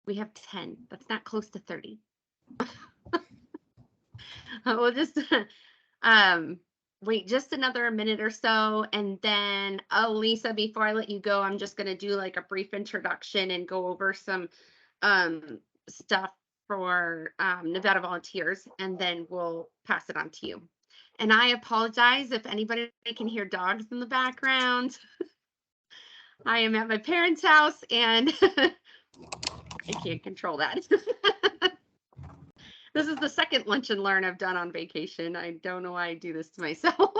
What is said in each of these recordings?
We have 10. That's not close to 30. We'll just wait just another minute or so. And then, Lisa, before I let you go, I'm just going to do like a brief introduction and go over some stuff for Nevada volunteers, and then we'll pass it on to you. And I apologize if anybody can hear dogs in the background. I am at my parents' house and I can't control that. This is the second lunch and learn I've done on vacation. I don't know why I do this to myself.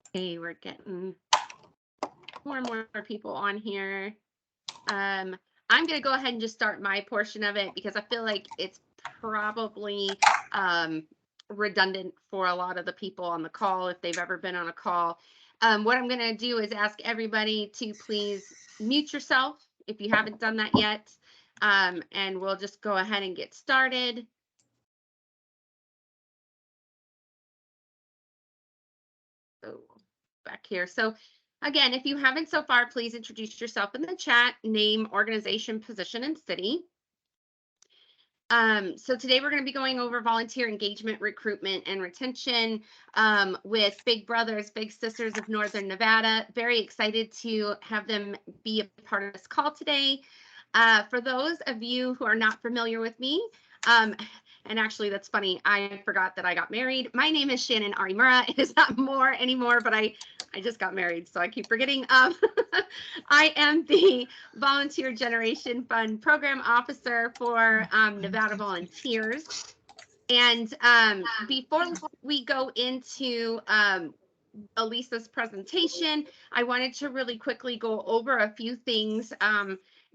Okay, we're getting more and more people on here. I'm going to go ahead and just start my portion of it because I feel like it's probably redundant for a lot of the people on the call if they've ever been on a call. What I'm going to do is ask everybody to please mute yourself if you haven't done that yet, and we'll just go ahead and get started. So back here. So again, if you haven't so far, please introduce yourself in the chat, name, organization, position, and city. So today we're going to be going over volunteer engagement, recruitment, and retention with Big Brothers, Big Sisters of Northern Nevada. Very excited to have them be a part of this call today. For those of you who are not familiar with me, and actually that's funny, I forgot that I got married. My name is Shannon Arimura. It is not more anymore, but I just got married, so I keep forgetting. I am the Volunteer Generation Fund Program Officer for Nevada Volunteers. And before we go into Elisa's presentation, I wanted to really quickly go over a few things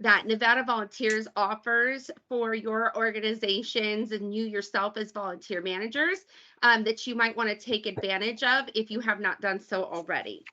that Nevada Volunteers offers for your organizations and you yourself as volunteer managers that you might want to take advantage of if you have not done so already.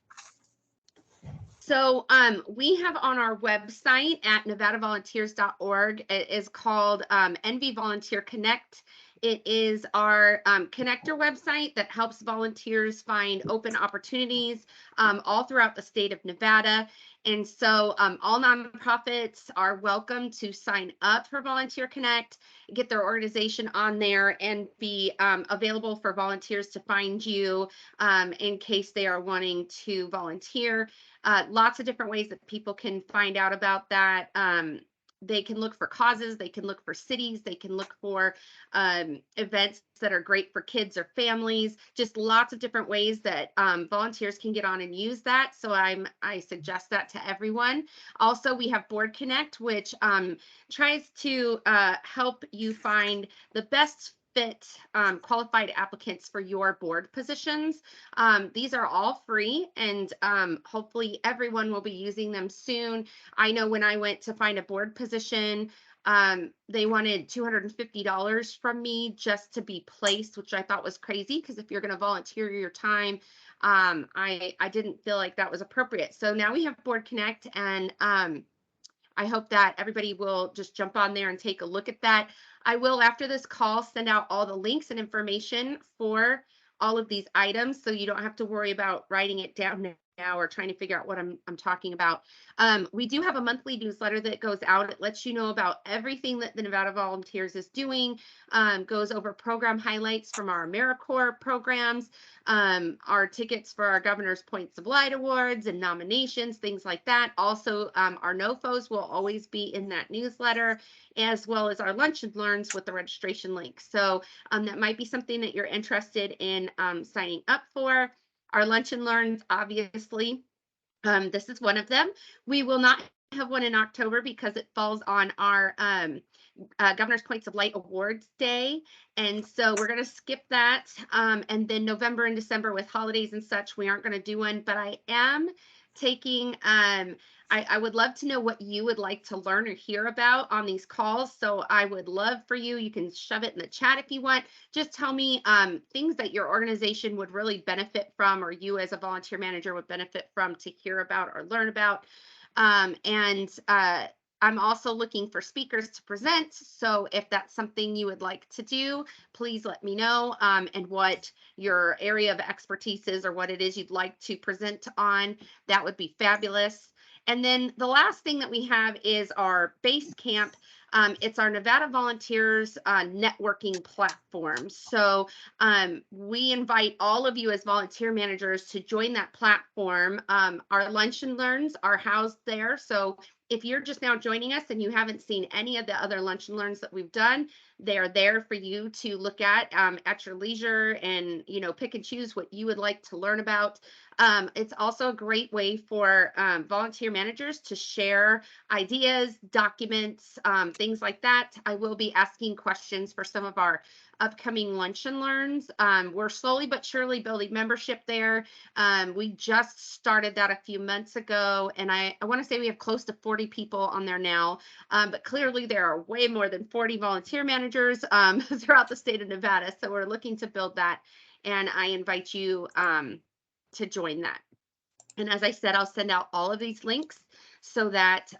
So we have on our website at nevadavolunteers.org, it is called NV Volunteer Connect. It is our connector website that helps volunteers find open opportunities all throughout the state of Nevada. And so all nonprofits are welcome to sign up for Volunteer Connect, get their organization on there, and be available for volunteers to find you in case they are wanting to volunteer. Lots of different ways that people can find out about that. They can look for causes, they can look for cities, they can look for events that are great for kids or families, just lots of different ways that volunteers can get on and use that. So I suggest that to everyone. Also, we have Board Connect, which tries to help you find the best fit qualified applicants for your board positions. These are all free, and hopefully everyone will be using them soon. I know when I went to find a board position, they wanted $250 from me just to be placed, which I thought was crazy because if you're going to volunteer your time, I didn't feel like that was appropriate. So now we have Board Connect, and I hope that everybody will just jump on there and take a look at that. I will, after this call, send out all the links and information for all of these items, so you don't have to worry about writing it down now or trying to figure out what I'm talking about. We do have a monthly newsletter that goes out. It lets you know about everything that the Nevada Volunteers is doing, goes over program highlights from our AmeriCorps programs, our tickets for our Governor's Points of Light Awards and nominations, things like that. Also, our NOFOs will always be in that newsletter, as well as our lunch and learns with the registration link. So that might be something that you're interested in signing up for. Our lunch and learns, obviously, this is one of them. We will not have one in October because it falls on our Governor's Points of Light Awards Day. And so we're going to skip that. And then November and December with holidays and such, we aren't going to do one, but I am taking, I would love to know what you would like to learn or hear about on these calls. So I would love for you can shove it in the chat if you want. Just tell me things that your organization would really benefit from, or you as a volunteer manager would benefit from to hear about or learn about. I'm also looking for speakers to present. So if that's something you would like to do, please let me know, and what your area of expertise is or what it is you'd like to present on. That would be fabulous. And then the last thing that we have is our base camp. It's our Nevada Volunteers networking platform. So we invite all of you as volunteer managers to join that platform. Our lunch and learns are housed there. So if you're just now joining us and you haven't seen any of the other lunch and learns that we've done, they are there for you to look at your leisure, and pick and choose what you would like to learn about. It's also a great way for volunteer managers to share ideas, documents, things like that. I will be asking questions for some of our upcoming lunch and learns. We're slowly but surely building membership there. We just started that a few months ago, and I want to say we have close to 40 people on there now. But clearly there are way more than 40 volunteer managers throughout the state of Nevada. So we're looking to build that, and I invite you to join that. And as I said, I'll send out all of these links so that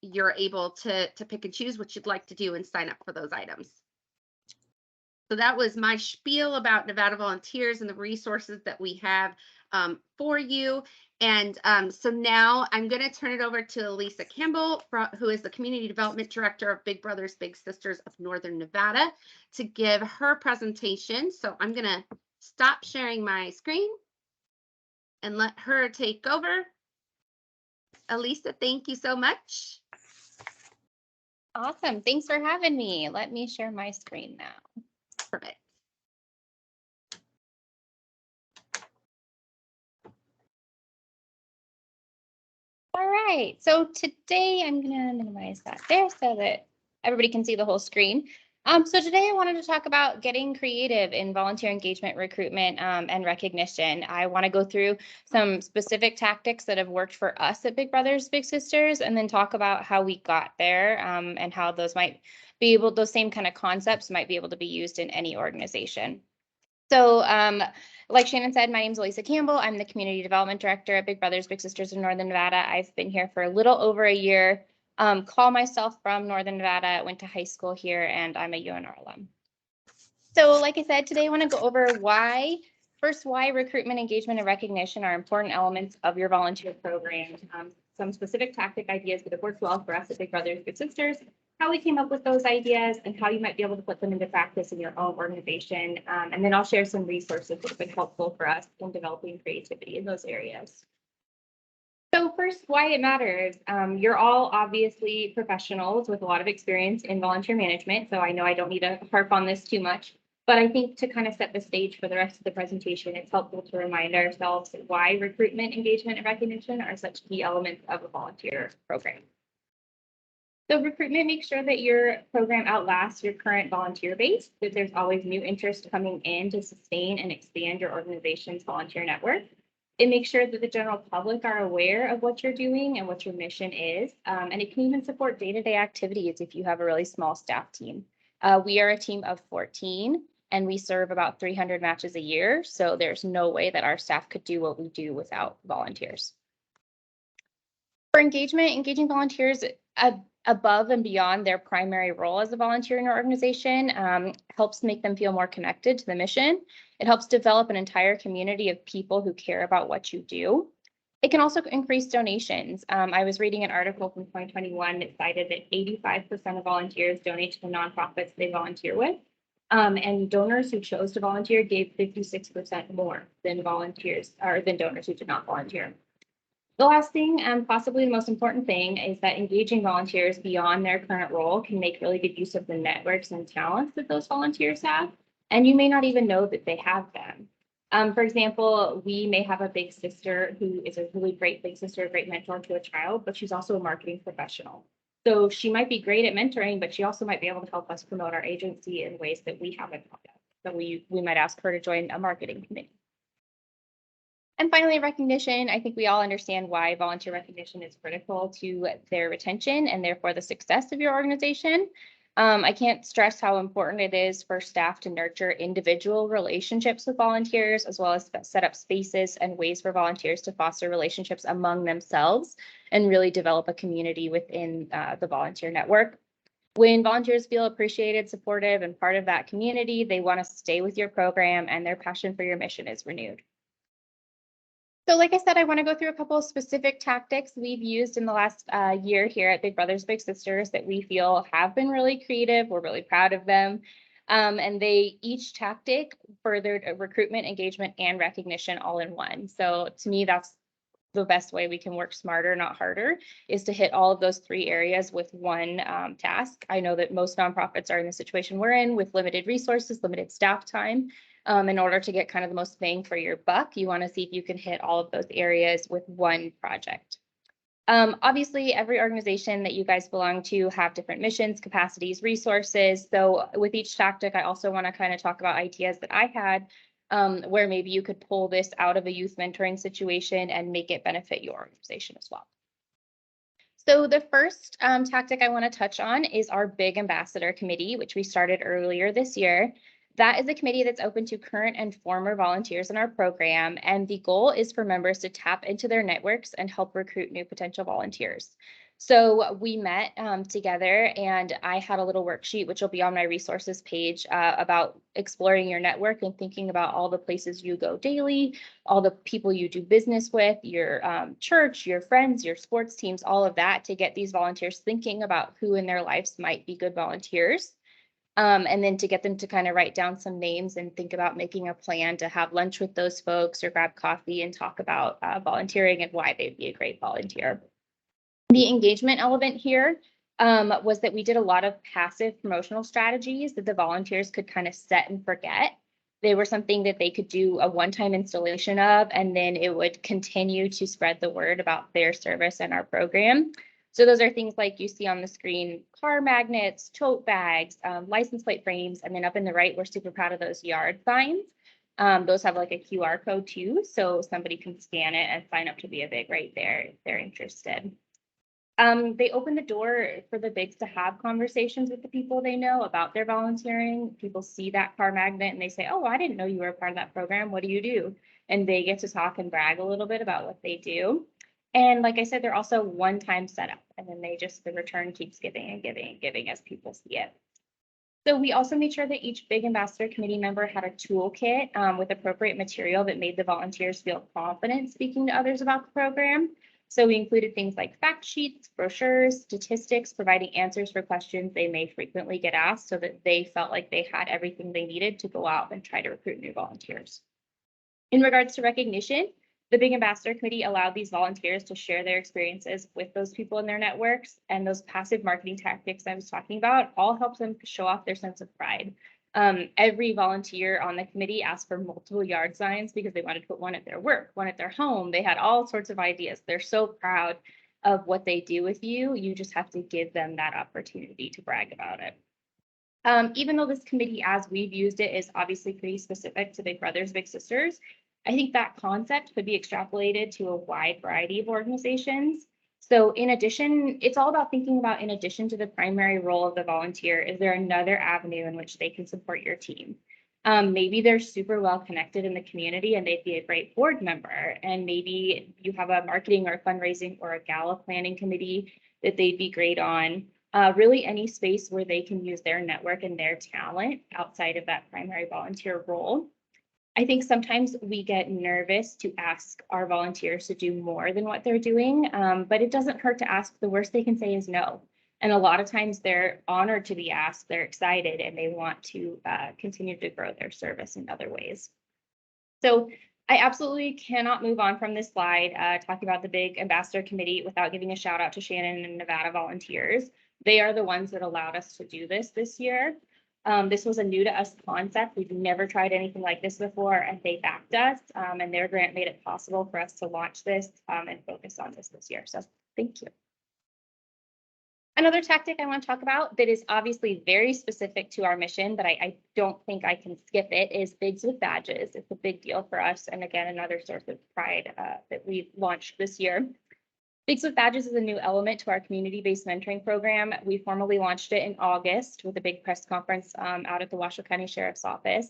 you're able to pick and choose what you'd like to do and sign up for those items. So that was my spiel about Nevada Volunteers and the resources that we have for you. And so now I'm going to turn it over to Lisa Campbell, who is the Community Development Director of Big Brothers Big Sisters of Northern Nevada, to give her presentation. So I'm going to stop sharing my screen and let her take over. Elisa, thank you so much. Awesome. Thanks for having me. Let me share my screen now. Perfect. All right. So today I'm going to minimize that there so that everybody can see the whole screen. So today I wanted to talk about getting creative in volunteer engagement, recruitment, and recognition. I want to go through some specific tactics that have worked for us at Big Brothers Big Sisters, and then talk about how we got there, and how those same kind of concepts might be able to be used in any organization. So like Shannon said, my name is Lisa Campbell. I'm the Community Development Director at Big Brothers Big Sisters of Northern Nevada. I've been here for a little over a year. Call myself from Northern Nevada, went to high school here, and I'm a UNR alum. So like I said, today I want to go over why recruitment, engagement, and recognition are important elements of your volunteer program. Some specific tactic ideas that have worked well for us at Big Brothers Big Sisters, how we came up with those ideas, and how you might be able to put them into practice in your own organization. And then I'll share some resources that have been helpful for us in developing creativity in those areas. So first, why it matters. You're all obviously professionals with a lot of experience in volunteer management, so I know I don't need to harp on this too much, but I think to kind of set the stage for the rest of the presentation, it's helpful to remind ourselves why recruitment, engagement, and recognition are such key elements of a volunteer program. So recruitment makes sure that your program outlasts your current volunteer base, that there's always new interest coming in to sustain and expand your organization's volunteer network. It makes sure that the general public are aware of what you're doing and what your mission is. And it can even support day-to-day activities if you have a really small staff team. We are a team of 14, and we serve about 300 matches a year. So there's no way that our staff could do what we do without volunteers. For engagement, engaging volunteers above and beyond their primary role as a volunteer in your organization helps make them feel more connected to the mission. It helps develop an entire community of people who care about what you do. It can also increase donations. I was reading an article from 2021 that cited that 85% of volunteers donate to the nonprofits they volunteer with. And donors who chose to volunteer gave 56% more than volunteers or than donors who did not volunteer. The last thing, and possibly the most important thing, is that engaging volunteers beyond their current role can make really good use of the networks and talents that those volunteers have, and you may not even know that they have them. For example, we may have a big sister who is a really great big sister, a great mentor to a child, but she's also a marketing professional. So she might be great at mentoring, but she also might be able to help us promote our agency in ways that we haven't thought of. So we might ask her to join a marketing committee. And finally, recognition. I think we all understand why volunteer recognition is critical to their retention and therefore the success of your organization. I can't stress how important it is for staff to nurture individual relationships with volunteers, as well as set up spaces and ways for volunteers to foster relationships among themselves and really develop a community within the volunteer network. When volunteers feel appreciated, supportive, and part of that community, they want to stay with your program and their passion for your mission is renewed. So like I said, I want to go through a couple of specific tactics we've used in the last year here at Big Brothers Big Sisters that we feel have been really creative. We're really proud of them. And each tactic furthered recruitment, engagement, and recognition all in one. So to me, that's the best way we can work smarter, not harder, is to hit all of those three areas with one task. I know that most nonprofits are in the situation we're in with limited resources, limited staff time. In order to get kind of the most bang for your buck, you want to see if you can hit all of those areas with one project. Obviously, every organization that you guys belong to have different missions, capacities, resources. So with each tactic, I also want to kind of talk about ideas that I had where maybe you could pull this out of a youth mentoring situation and make it benefit your organization as well. So the first tactic I want to touch on is our Big Ambassador Committee, which we started earlier this year. That is a committee that's open to current and former volunteers in our program, and the goal is for members to tap into their networks and help recruit new potential volunteers. So we met together, and I had a little worksheet, which will be on my resources page, about exploring your network and thinking about all the places you go daily, all the people you do business with, your church, your friends, your sports teams, all of that, to get these volunteers thinking about who in their lives might be good volunteers. And then to get them to kind of write down some names and think about making a plan to have lunch with those folks or grab coffee and talk about volunteering and why they'd be a great volunteer. The engagement element here was that we did a lot of passive promotional strategies that the volunteers could kind of set and forget. They were something that they could do a one-time installation of, and then it would continue to spread the word about their service and our program. So those are things like you see on the screen: car magnets, tote bags, license plate frames, and then up in the right, we're super proud of those yard signs. Those have like a QR code too, so somebody can scan it and sign up to be a big right there if they're interested. They open the door for the bigs to have conversations with the people they know about their volunteering. People see that car magnet and they say, "Oh, I didn't know you were a part of that program. What do you do?" And they get to talk and brag a little bit about what they do. And like I said, they're also one-time setup, and then the return keeps giving and giving and giving as people see it. So we also made sure that each Big Ambassador Committee member had a toolkit with appropriate material that made the volunteers feel confident speaking to others about the program. So we included things like fact sheets, brochures, statistics, providing answers for questions they may frequently get asked so that they felt like they had everything they needed to go out and try to recruit new volunteers. In regards to recognition, the Big Ambassador Committee allowed these volunteers to share their experiences with those people in their networks, and those passive marketing tactics I was talking about all help them show off their sense of pride. Every volunteer on the committee asked for multiple yard signs because they wanted to put one at their work, one at their home. They had all sorts of ideas. They're so proud of what they do with you. You just have to give them that opportunity to brag about it. Even though this committee, as we've used it, is obviously pretty specific to Big Brothers Big Sisters, I think that concept could be extrapolated to a wide variety of organizations. So in addition, it's all about thinking about, in addition to the primary role of the volunteer, is there another avenue in which they can support your team? Maybe they're super well connected in the community and they'd be a great board member. And maybe you have a marketing or fundraising or a gala planning committee that they'd be great on. Really any space where they can use their network and their talent outside of that primary volunteer role. I think sometimes we get nervous to ask our volunteers to do more than what they're doing, but it doesn't hurt to ask. The worst they can say is no. And a lot of times they're honored to be asked, they're excited, and they want to continue to grow their service in other ways. So I absolutely cannot move on from this slide talking about the Big Ambassador Committee without giving a shout out to Shannon and Nevada volunteers. They are the ones that allowed us to do this year. This was a new to us concept. We've never tried anything like this before, and they backed us, and their grant made it possible for us to launch this and focus on this year. So thank you. Another tactic I want to talk about that is obviously very specific to our mission, but I don't think I can skip it, is Bigs with Badges. It's a big deal for us. And again, another source of pride that we've launched this year. Bigs with Badges is a new element to our community-based mentoring program. We formally launched it in August with a big press conference out at the Washoe County Sheriff's Office.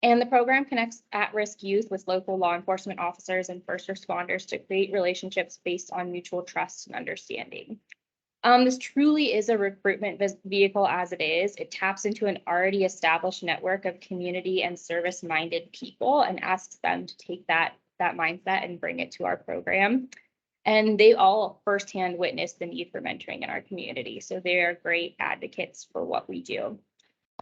And the program connects at-risk youth with local law enforcement officers and first responders to create relationships based on mutual trust and understanding. This truly is a recruitment vehicle as it is. It taps into an already established network of community and service-minded people and asks them to take that mindset and bring it to our program. And they all firsthand witness the need for mentoring in our community. So they are great advocates for what we do.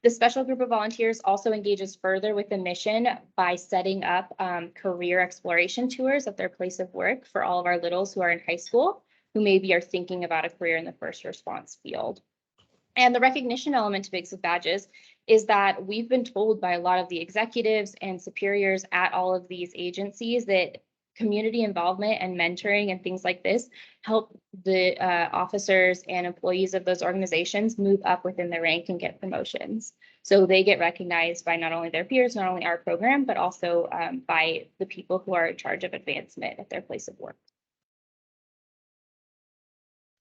The special group of volunteers also engages further with the mission by setting up career exploration tours at their place of work for all of our littles who are in high school, who maybe are thinking about a career in the first response field. And the recognition element to Bigs with Badges is that we've been told by a lot of the executives and superiors at all of these agencies that community involvement and mentoring and things like this help the officers and employees of those organizations move up within the rank and get promotions. So they get recognized by not only their peers, not only our program, but also by the people who are in charge of advancement at their place of work.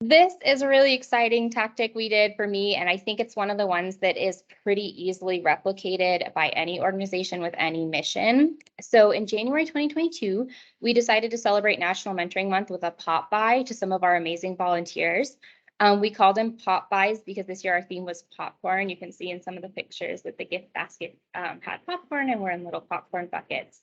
This is a really exciting tactic we did for me, and I think it's one of the ones that is pretty easily replicated by any organization with any mission. So in January 2022, we decided to celebrate National Mentoring Month with a pop by to some of our amazing volunteers. We called them pop buys because this year our theme was popcorn. You can see in some of the pictures that the gift basket had popcorn and were in little popcorn buckets.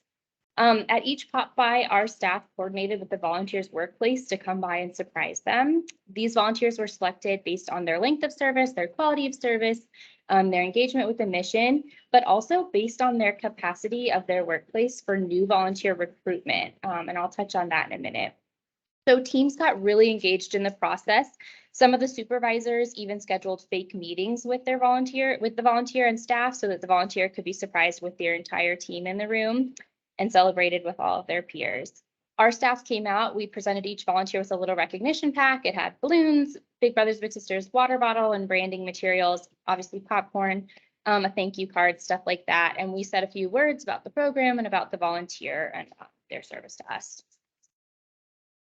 At each pop by, our staff coordinated with the volunteers' workplace to come by and surprise them. These volunteers were selected based on their length of service, their quality of service, their engagement with the mission, but also based on their capacity of their workplace for new volunteer recruitment. And I'll touch on that in a minute. So teams got really engaged in the process. Some of the supervisors even scheduled fake meetings with the volunteer and staff so that the volunteer could be surprised with their entire team in the room and celebrated with all of their peers. Our staff came out, we presented each volunteer with a little recognition pack. It had balloons, Big Brothers Big Sisters water bottle and branding materials, obviously popcorn, a thank you card, stuff like that. And we said a few words about the program and about the volunteer and their service to us.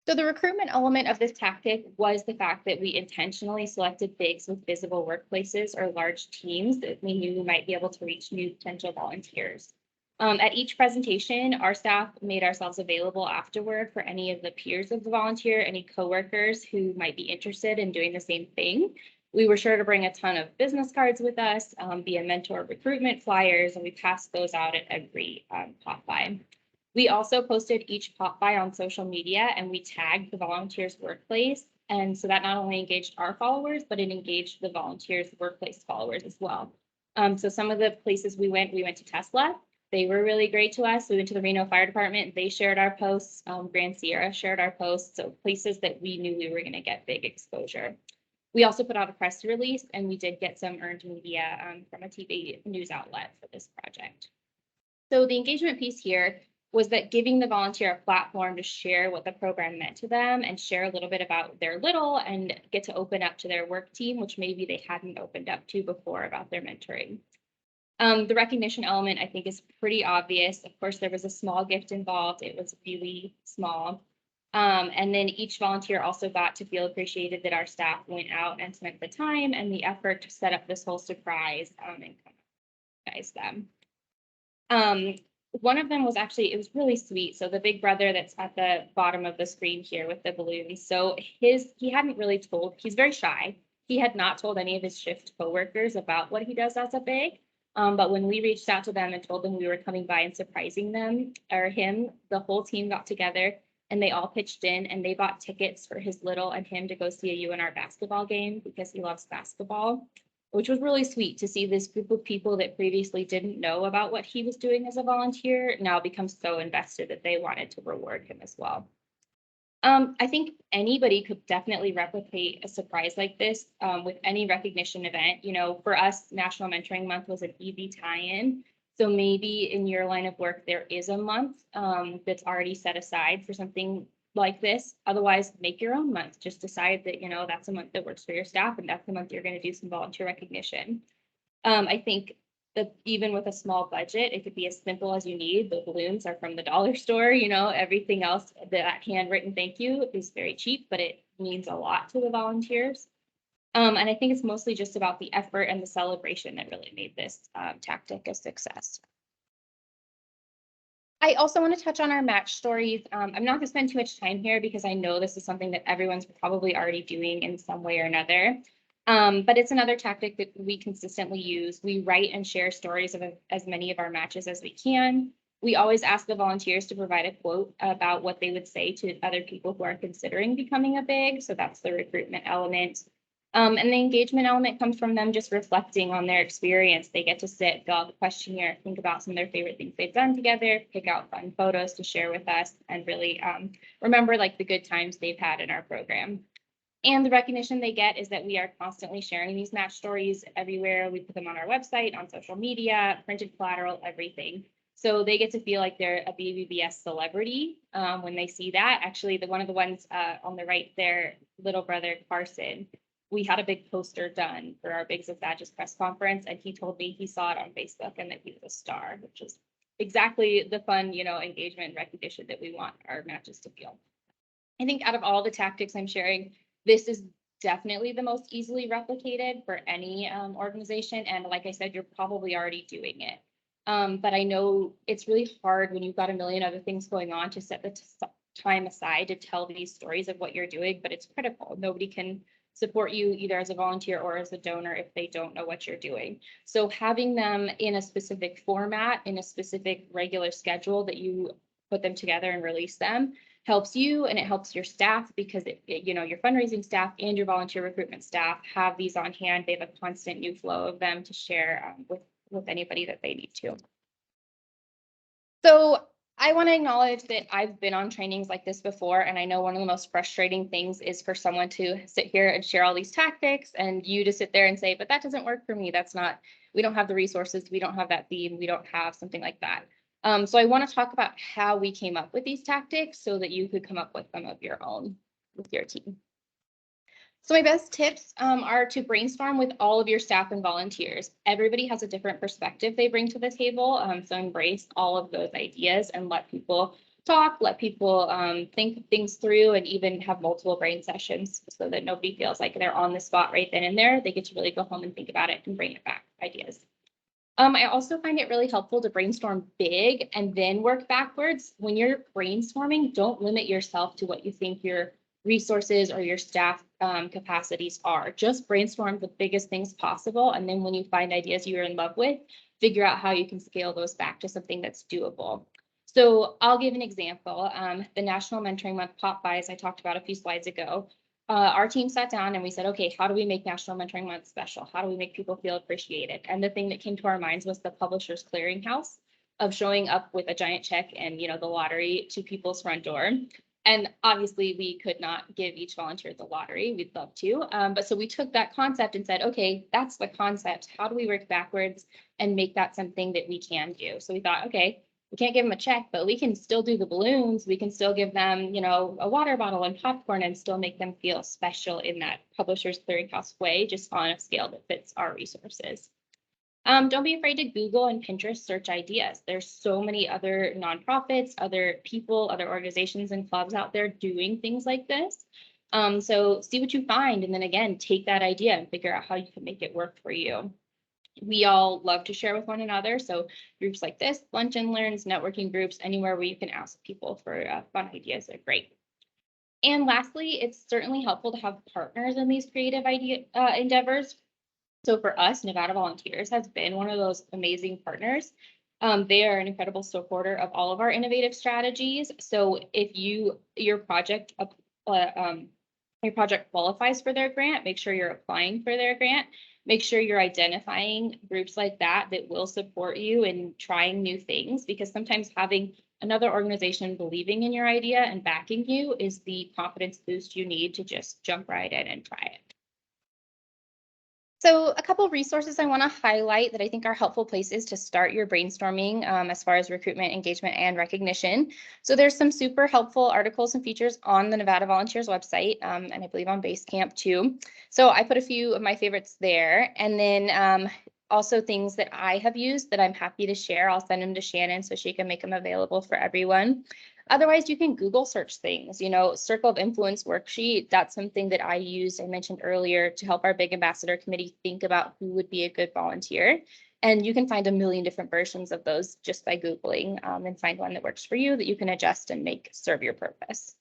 So the recruitment element of this tactic was the fact that we intentionally selected bigs with visible workplaces or large teams that we knew we might be able to reach new potential volunteers. At each presentation, our staff made ourselves available afterward for any of the peers of the volunteer, any coworkers who might be interested in doing the same thing. We were sure to bring a ton of business cards with us, be a mentor recruitment flyers, and we passed those out at every pop by. We also posted each pop by on social media and we tagged the volunteer's workplace. And so that not only engaged our followers, but it engaged the volunteers' workplace followers as well. So some of the places we went to Tesla. They were really great to us. We went to the Reno Fire Department. They shared our posts. Grand Sierra shared our posts. So places that we knew we were going to get big exposure. We also put out a press release and we did get some earned media from a TV news outlet for this project. So the engagement piece here was that giving the volunteer a platform to share what the program meant to them and share a little bit about their little and get to open up to their work team, which maybe they hadn't opened up to before about their mentoring. The recognition element, I think, is pretty obvious. Of course, there was a small gift involved. It was really small. And then each volunteer also got to feel appreciated that our staff went out and spent the time and the effort to set up this whole surprise and guys them. One of them was actually, it was really sweet. So the big brother that's at the bottom of the screen here with the balloons. So he hadn't really told, he's very shy. He had not told any of his shift coworkers about what he does as a big. But when we reached out to them and told them we were coming by and surprising them or him, the whole team got together and they all pitched in and they bought tickets for his little and him to go see a UNR basketball game because he loves basketball, which was really sweet to see this group of people that previously didn't know about what he was doing as a volunteer now become so invested that they wanted to reward him as well. I think anybody could definitely replicate a surprise like this with any recognition event. You know, for us, National Mentoring Month was an easy tie-in. So maybe in your line of work, there is a month that's already set aside for something like this. Otherwise, make your own month. Just decide that, you know, that's a month that works for your staff and that's the month you're going to do some volunteer recognition. I think even with a small budget, it could be as simple as you need. The balloons are from the dollar store, everything else, that handwritten thank you is very cheap, but it means a lot to the volunteers. And I think it's mostly just about the effort and the celebration that really made this tactic a success. I also want to touch on our match stories. I'm not going to spend too much time here because I know this is something that everyone's probably already doing in some way or another. But it's another tactic that we consistently use. We write and share stories of as many of our matches as we can. We always ask the volunteers to provide a quote about what they would say to other people who are considering becoming a BIG. So that's the recruitment element. And the engagement element comes from them just reflecting on their experience. They get to sit, fill out the questionnaire, think about some of their favorite things they've done together, pick out fun photos to share with us, and really remember like the good times they've had in our program. And the recognition they get is that we are constantly sharing these match stories everywhere. We put them on our website, on social media, printed collateral, everything. So they get to feel like they're a BVBS celebrity when they see that. Actually, one of the ones on the right there, little brother Carson, we had a big poster done for our Bigs of Badges press conference, and he told me he saw it on Facebook and that he was a star, which is exactly the fun, engagement and recognition that we want our matches to feel. I think out of all the tactics I'm sharing, this is definitely the most easily replicated for any organization. And like I said, you're probably already doing it. But I know it's really hard when you've got a million other things going on to set the time aside to tell these stories of what you're doing, but it's critical. Nobody can support you either as a volunteer or as a donor if they don't know what you're doing. So having them in a specific format, in a specific regular schedule that you put them together and release them helps you, and it helps your staff because your fundraising staff and your volunteer recruitment staff have these on hand. They have a constant new flow of them to share with anybody that they need to. So I want to acknowledge that I've been on trainings like this before, and I know one of the most frustrating things is for someone to sit here and share all these tactics and you to sit there and say, but that doesn't work for me. We don't have the resources. We don't have that theme. We don't have something like that. So I want to talk about how we came up with these tactics so that you could come up with them of your own with your team. So my best tips are to brainstorm with all of your staff and volunteers. Everybody has a different perspective they bring to the table. So embrace all of those ideas and let people talk, let people think things through, and even have multiple brain sessions so that nobody feels like they're on the spot right then and there. They get to really go home and think about it and bring it back ideas. I also find it really helpful to brainstorm big and then work backwards. When you're brainstorming, don't limit yourself to what you think your resources or your staff capacities are. Just brainstorm the biggest things possible. And then when you find ideas you're in love with, figure out how you can scale those back to something that's doable. So I'll give an example. The National Mentoring Month pop buys I talked about a few slides ago. Our team sat down and we said, okay, how do we make National Mentoring Month special? How do we make people feel appreciated? And the thing that came to our minds was the Publishers Clearinghouse of showing up with a giant check and, the lottery to people's front door. And obviously we could not give each volunteer the lottery. We'd love to. But so we took that concept and said, okay, that's the concept. How do we work backwards and make that something that we can do? So we thought, okay, we can't give them a check, but we can still do the balloons. We can still give them, a water bottle and popcorn and still make them feel special in that Publishers Clearinghouse way, just on a scale that fits our resources. Don't be afraid to Google and Pinterest search ideas. There's so many other nonprofits, other people, other organizations and clubs out there doing things like this. So see what you find, and then again, take that idea and figure out how you can make it work for you. We all love to share with one another. So groups like this, lunch and learns, networking groups, anywhere where you can ask people for fun ideas are great. And lastly, it's certainly helpful to have partners in these creative endeavors. So for us, Nevada Volunteers has been one of those amazing partners. They are an incredible supporter of all of our innovative strategies. So if your project qualifies for their grant, make sure you're applying for their grant. Make sure you're identifying groups like that will support you in trying new things, because sometimes having another organization believing in your idea and backing you is the confidence boost you need to just jump right in and try it. So a couple of resources I want to highlight that I think are helpful places to start your brainstorming as far as recruitment, engagement, and recognition. So there's some super helpful articles and features on the Nevada Volunteers website, and I believe on Basecamp too. So I put a few of my favorites there. And then also things that I have used that I'm happy to share. I'll send them to Shannon so she can make them available for everyone. Otherwise, you can Google search things, Circle of Influence worksheet. That's something that I used, I mentioned earlier, to help our big ambassador committee think about who would be a good volunteer. And you can find a million different versions of those just by Googling and find one that works for you that you can adjust and make serve your purpose.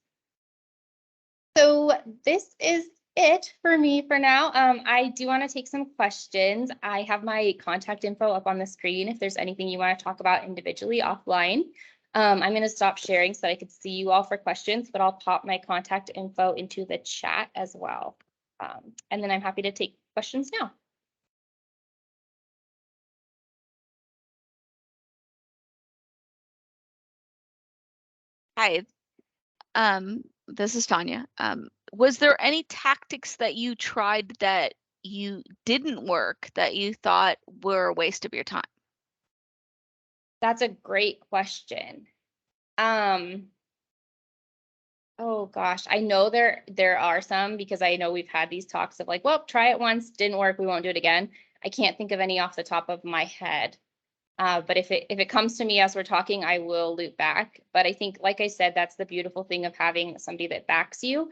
So this is it for me for now. I do want to take some questions. I have my contact info up on the screen if there's anything you want to talk about individually offline. I'm going to stop sharing so that I could see you all for questions, but I'll pop my contact info into the chat as well. And then I'm happy to take questions now. Hi, this is Tanya. Was there any tactics that you tried that you didn't work that you thought were a waste of your time? That's a great question. Oh gosh, I know there are some because I know we've had these talks of like, well, try it once, didn't work, we won't do it again. I can't think of any off the top of my head. But if it comes to me as we're talking, I will loop back. But I think, like I said, that's the beautiful thing of having somebody that backs you,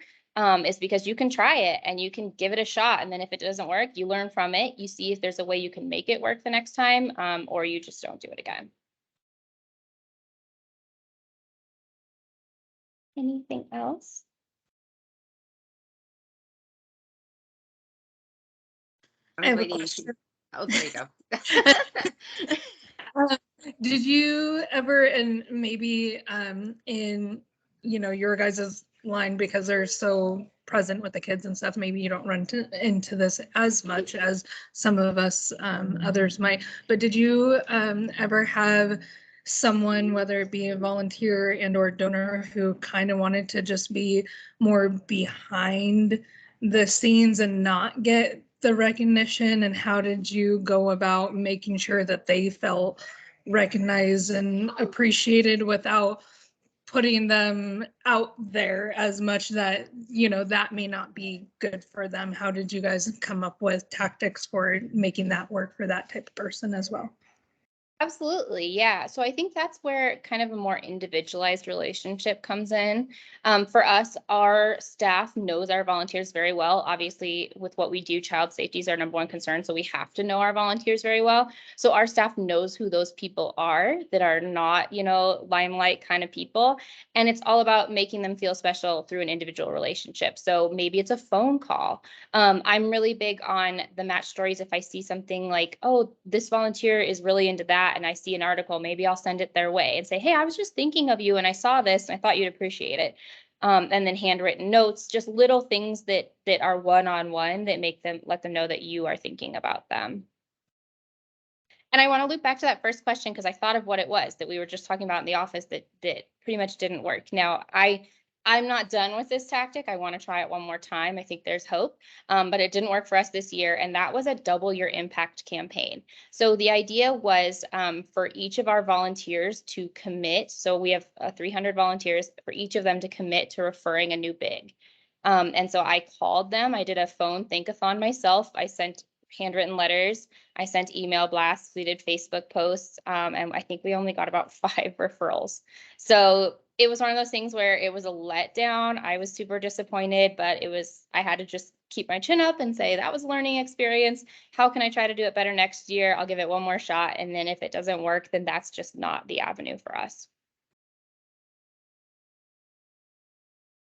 is because you can try it and you can give it a shot. And then if it doesn't work, you learn from it. You see if there's a way you can make it work the next time, or you just don't do it again. Anything else? I have a question. Oh, there you go. Did you ever, and maybe in your guys' line, because they're so present with the kids and stuff, maybe you don't run into this as much as some of us others might, but did you ever have someone, whether it be a volunteer and or donor, who kind of wanted to just be more behind the scenes and not get the recognition? And how did you go about making sure that they felt recognized and appreciated without putting them out there as much that that may not be good for them? How did you guys come up with tactics for making that work for that type of person as well? Absolutely. Yeah. So I think that's where kind of a more individualized relationship comes in. For us, our staff knows our volunteers very well. Obviously, with what we do, child safety is our number one concern. So we have to know our volunteers very well. So our staff knows who those people are that are not, limelight kind of people. And it's all about making them feel special through an individual relationship. So maybe it's a phone call. I'm really big on the match stories. If I see something like, oh, this volunteer is really into that, and I see an article, maybe I'll send it their way and say, hey, I was just thinking of you and I saw this and I thought you'd appreciate it. And then handwritten notes, just little things that are one-on-one that let them know that you are thinking about them. And I want to loop back to that first question because I thought of what it was that we were just talking about in the office that pretty much didn't work. Now, I'm not done with this tactic. I want to try it one more time. I think there's hope, but it didn't work for us this year. And that was a double your impact campaign. So the idea was for each of our volunteers to commit. So we have 300 volunteers, for each of them to commit to referring a new big. And so I called them. I did a phone thankathon myself. I sent handwritten letters. I sent email blasts. We did Facebook posts. And I think we only got about 5 referrals. So it was one of those things where it was a letdown. I was super disappointed, but I had to just keep my chin up and say, that was a learning experience. How can I try to do it better next year? I'll give it one more shot. And then if it doesn't work, then that's just not the avenue for us.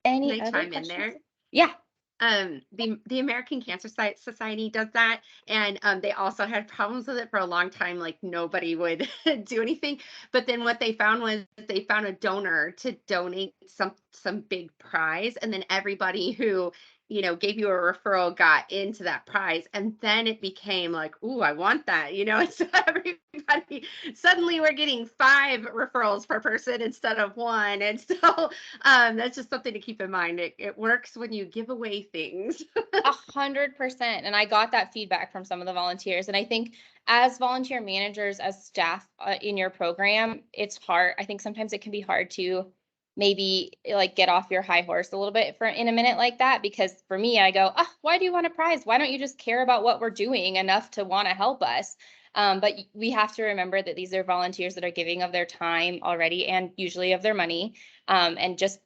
Any other chime in questions? there? Yeah. The American Cancer Society does that, and they also had problems with it for a long time. Like nobody would do anything, but then what they found was they found a donor to donate some big prize, and then everybody who gave you a referral got into that prize, and then it became like, ooh, I want that, and so everybody suddenly we're getting 5 referrals per person instead of 1, and so that's just something to keep in mind. It works when you give away things. 100%. And I got that feedback from some of the volunteers. And I think as volunteer managers, as staff in your program, it's hard. I think sometimes it can be hard to maybe like get off your high horse a little bit for in a minute like that. Because for me, I go, oh, why do you want a prize? Why don't you just care about what we're doing enough to want to help us? But we have to remember that these are volunteers that are giving of their time already and usually of their money. And just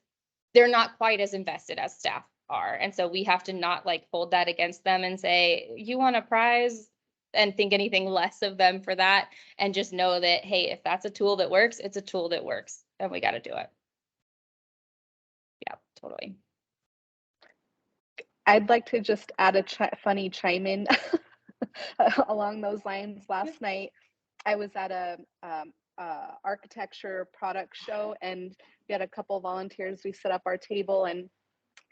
they're not quite as invested as staff are. And so we have to not like hold that against them and say, you want a prize, and think anything less of them for that. And just know that, hey, if that's a tool that works, it's a tool that works and we got to do it. Yeah, totally. I'd like to just add a funny chime in along those lines. Last night, I was at a architecture product show, and we had a couple volunteers. We set up our table, and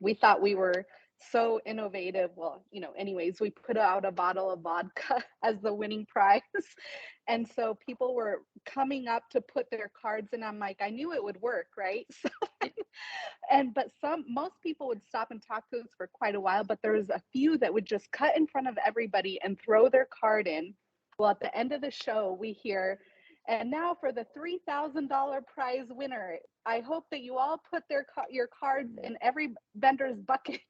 we thought we were so innovative. Well, you know, anyways, we put out a bottle of vodka as the winning prize. And so people were coming up to put their cards in. I'm like, I knew it would work, right? So, but most people would stop and talk to us for quite a while, but there was a few that would just cut in front of everybody and throw their card in. Well, at the end of the show, we hear, and now for the $3,000 prize winner, I hope that you all put your cards in every vendor's bucket.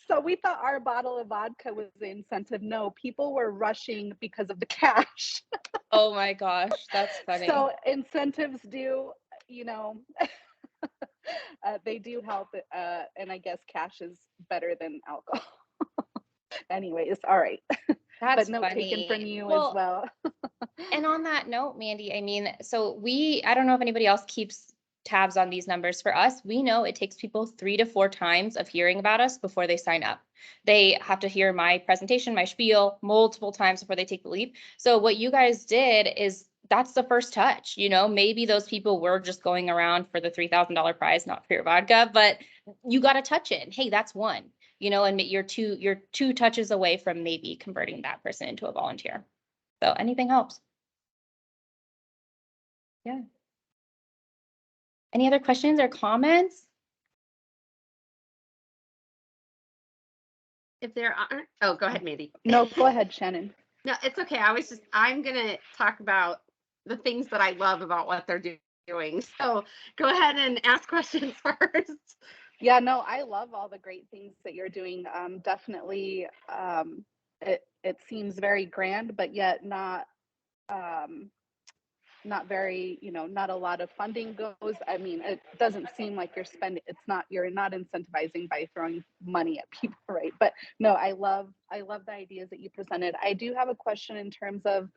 So we thought our bottle of vodka was the incentive. No, people were rushing because of the cash. Oh my gosh, that's funny. So incentives do, you know, they do help. And I guess cash is better than alcohol. Anyways, all right. That's but note funny. taken from you Well, as well. And on that note, Mandy, I mean, so I don't know if anybody else keeps tabs on these numbers. For us, we know it takes people 3 to 4 times of hearing about us before they sign up. They have to hear my presentation, my spiel multiple times before they take the leap. So what you guys did is that's the first touch. You know, maybe those people were just going around for the $3,000 prize, not for your vodka, but you got to touch it. Hey, that's one, you know, and you're two touches away from maybe converting that person into a volunteer. So anything helps. Yeah. Any other questions or comments? If there aren't, oh, go ahead, Mandy. No, go ahead, Shannon. No, it's okay. I'm going to talk about the things that I love about what they're doing. So go ahead and ask questions first. Yeah, no, I love all the great things that you're doing. Definitely, it seems very grand, but yet not very, you know, not a lot of funding goes. I mean, it doesn't seem like you're not incentivizing by throwing money at people, right? But no, I love the ideas that you presented. I do have a question in terms of,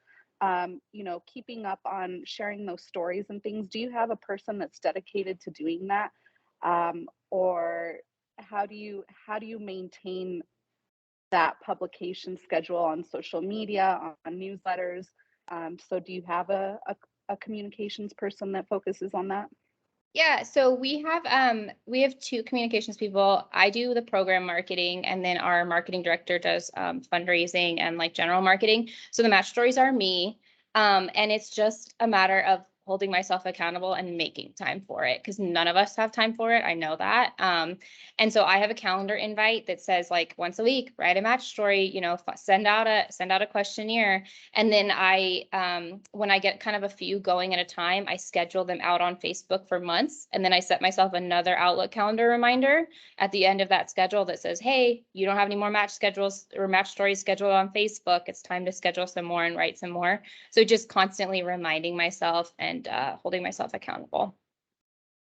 you know, keeping up on sharing those stories and things. Do you have a person that's dedicated to doing that? Or how do you maintain that publication schedule on social media, on newsletters? So do you have a communications person that focuses on that? Yeah, so we have 2 communications people. I do the program marketing, and then our marketing director does fundraising and like general marketing. So the match stories are me. And it's just a matter of holding myself accountable and making time for it, because none of us have time for it. I know that. And so I have a calendar invite that says like once a week, write a match story, you know, send out a questionnaire. And then when I get kind of a few going at a time, I schedule them out on Facebook for months. And then I set myself another Outlook calendar reminder at the end of that schedule that says, hey, you don't have any more match schedules or match stories scheduled on Facebook. It's time to schedule some more and write some more. So just constantly reminding myself and holding myself accountable.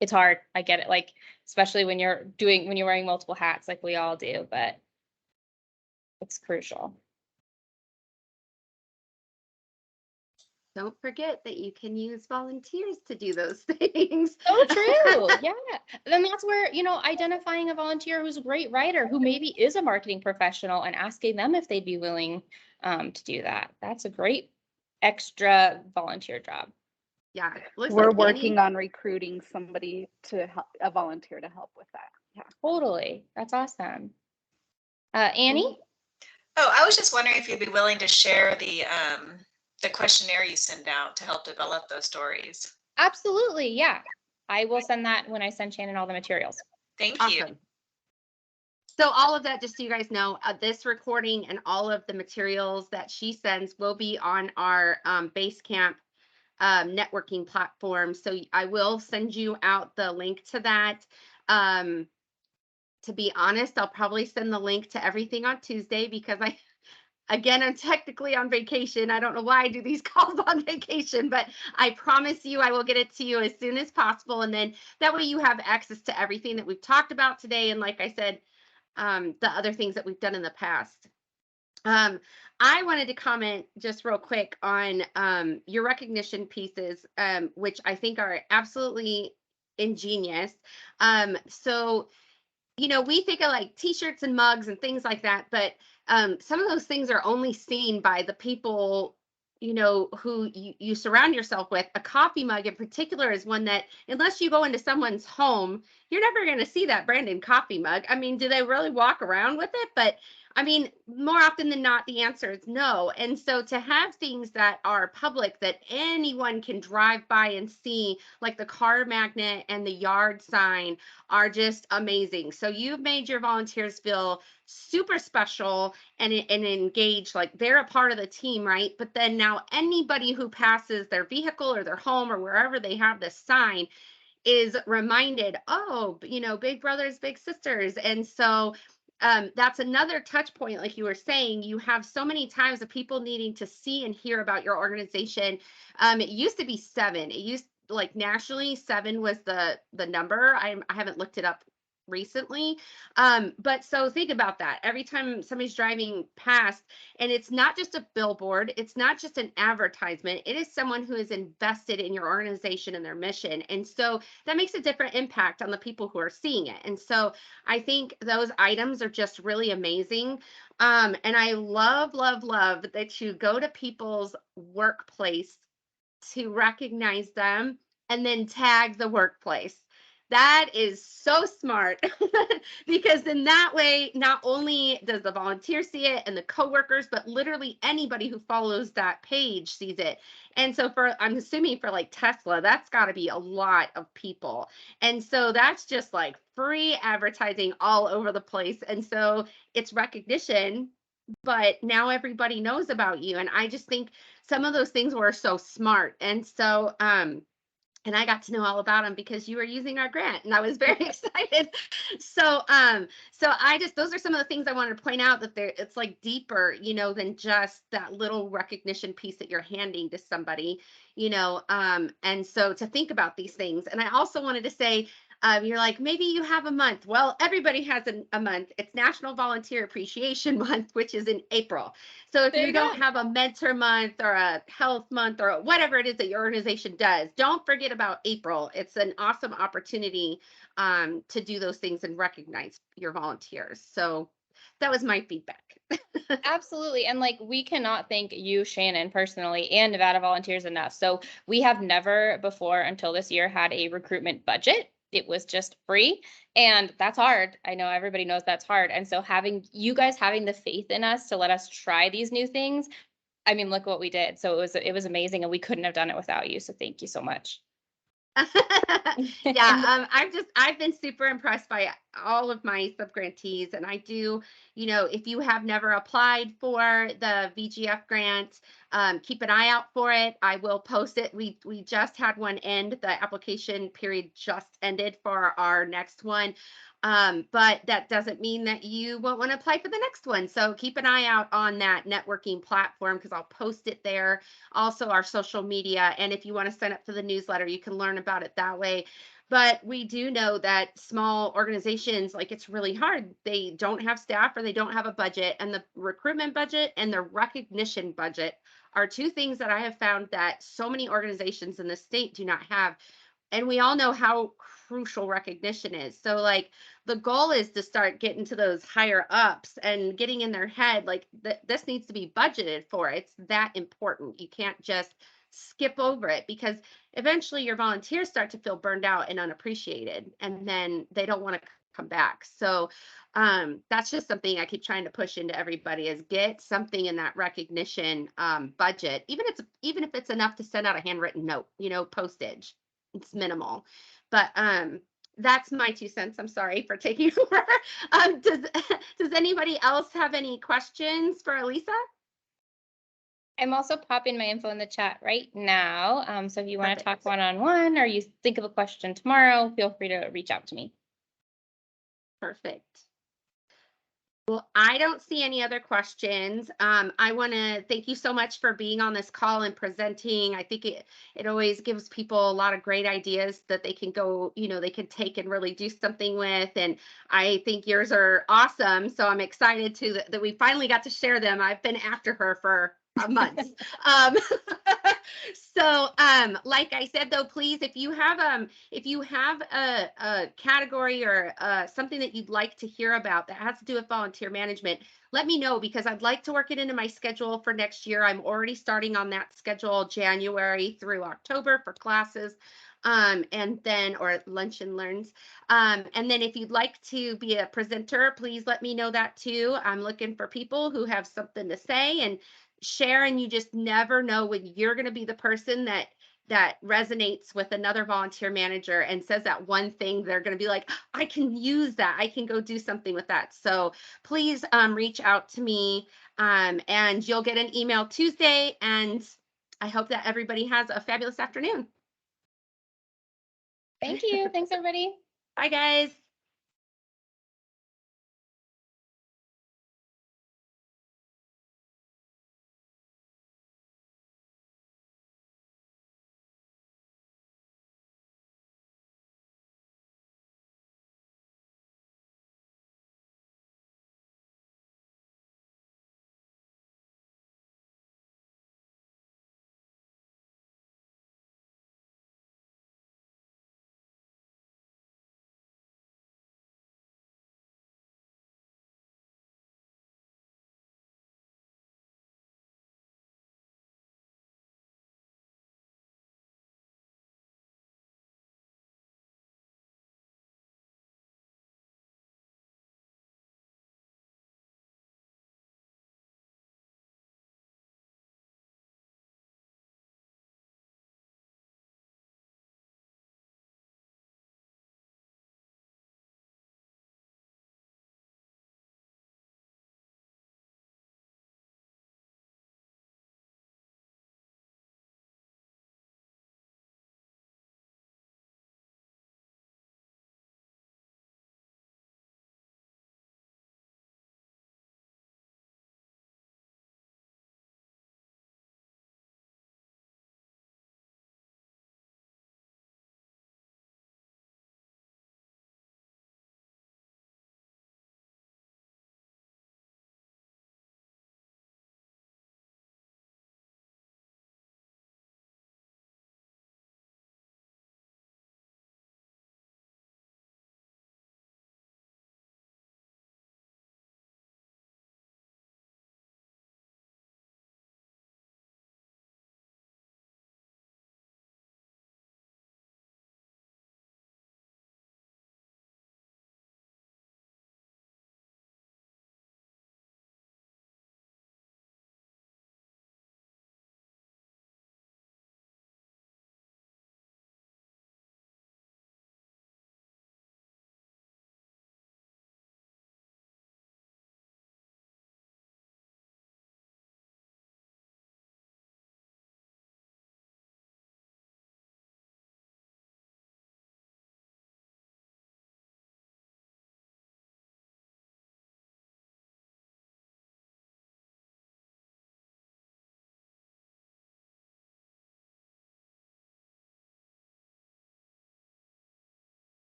It's hard. I get it. Like, especially when you're wearing multiple hats, like we all do, but it's crucial. Don't forget that you can use volunteers to do those things. So true. Yeah. Then that's where, you know, identifying a volunteer who's a great writer, who maybe is a marketing professional, and asking them if they'd be willing to do that. That's a great extra volunteer job. Yeah. We're working on recruiting somebody to help, a volunteer to help with that. Yeah. Totally. That's awesome. Annie? Oh, I was just wondering if you'd be willing to share the questionnaire you send out to help develop those stories. Absolutely. Yeah. I will send that when I send Shannon all the materials. Thank Awesome. you. So all of that, just so you guys know, this recording and all of the materials that she sends will be on our Basecamp networking platform. So I will send you out the link to that. To be honest, I'll probably send the link to everything on Tuesday because again, I'm technically on vacation. I don't know why I do these calls on vacation, but I promise you I will get it to you as soon as possible. And then that way you have access to everything that we've talked about today. And like I said, the other things that we've done in the past. I wanted to comment just real quick on your recognition pieces, which I think are absolutely ingenious. So we think of like t-shirts and mugs and things like that, but some of those things are only seen by the people, who you surround yourself with. A coffee mug in particular is one that, unless you go into someone's home, you're never going to see that Brandon coffee mug. I mean, do they really walk around with it? But I mean, more often than not, the answer is no. And so to have things that are public that anyone can drive by and see, like the car magnet and the yard sign, are just amazing. So you've made your volunteers feel super special and engaged, like they're a part of the team, right? But then now anybody who passes their vehicle or their home or wherever they have this sign is reminded, oh, big brothers, big sisters. And so that's another touch point. Like you were saying, you have so many times of people needing to see and hear about your organization. It used to be 7. It used, like, nationally, 7 was the number. I haven't looked it up recently. But so think about that. Every time somebody's driving past, and it's not just a billboard, it's not just an advertisement, it is someone who is invested in your organization and their mission. And so that makes a different impact on the people who are seeing it. And so I think those items are just really amazing. And I love, love, love that you go to people's workplace to recognize them and then tag the workplace. That is so smart because in that way, not only does the volunteer see it and the coworkers, but literally anybody who follows that page sees it. And so I'm assuming for like Tesla, that's got to be a lot of people. And so that's just like free advertising all over the place. And so it's recognition, but now everybody knows about you. And I just think some of those things were so smart. And so, and I got to know all about them because you were using our grant, and I was very excited. So, those are some of the things I wanted to point out, that it's like deeper, than just that little recognition piece that you're handing to somebody, and so to think about these things. And I also wanted to say, you're like, maybe you have a month. Well, everybody has a month. It's National Volunteer Appreciation Month, which is in April. So if you don't have a mentor month or a health month or whatever it is that your organization does, don't forget about April. It's an awesome opportunity to do those things and recognize your volunteers. So that was my feedback. Absolutely. And like, we cannot thank you, Shannon, personally, and Nevada Volunteers enough. So we have never before until this year had a recruitment budget. It was just free. And that's hard. I know everybody knows that's hard. And so having you guys having the faith in us to let us try these new things, I mean, look what we did. So it was amazing, and we couldn't have done it without you. So thank you so much. Yeah, I've been super impressed by all of my subgrantees, and I do, if you have never applied for the VGF grant, keep an eye out for it. I will post it. We just had one end. The application period just ended for our next one. But that doesn't mean that you won't want to apply for the next one. So keep an eye out on that networking platform, because I'll post it there. Also our social media. And if you want to sign up for the newsletter, you can learn about it that way. But we do know that small organizations, like, it's really hard. They don't have staff, or they don't have a budget, and the recruitment budget and the recognition budget are 2 things that I have found that so many organizations in the state do not have. And we all know how crucial recognition is. So, like, the goal is to start getting to those higher ups and getting in their head, like, this needs to be budgeted for. It's that important. You can't just skip over it, because eventually your volunteers start to feel burned out and unappreciated, and then they don't want to come back. So that's just something I keep trying to push into everybody, is get something in that recognition budget, even if it's enough to send out a handwritten note, postage. It's minimal. But that's my 2 cents. I'm sorry for taking over. Does anybody else have any questions for Elisa? I'm also popping my info in the chat right now. So if you want to talk Perfect. one-on-one or you think of a question tomorrow, feel free to reach out to me. Perfect. Well, I don't see any other questions. I want to thank you so much for being on this call and presenting. I think it always gives people a lot of great ideas that they can go, they can take and really do something with. And I think yours are awesome. So I'm excited that we finally got to share them. I've been after her for months. Like I said, though, please, if you have a category or something that you'd like to hear about that has to do with volunteer management, let me know, because I'd like to work it into my schedule for next year. I'm already starting on that schedule January through October for classes. And then, or lunch and learns. And then if you'd like to be a presenter, please let me know that too. I'm looking for people who have something to say and share, and you just never know when you're going to be the person that resonates with another volunteer manager and says that one thing. They're going to be like, I can use that. I can go do something with that. So please reach out to me, and you'll get an email Tuesday. And I hope that everybody has a fabulous afternoon. Thank you. Thanks, everybody. Bye, guys.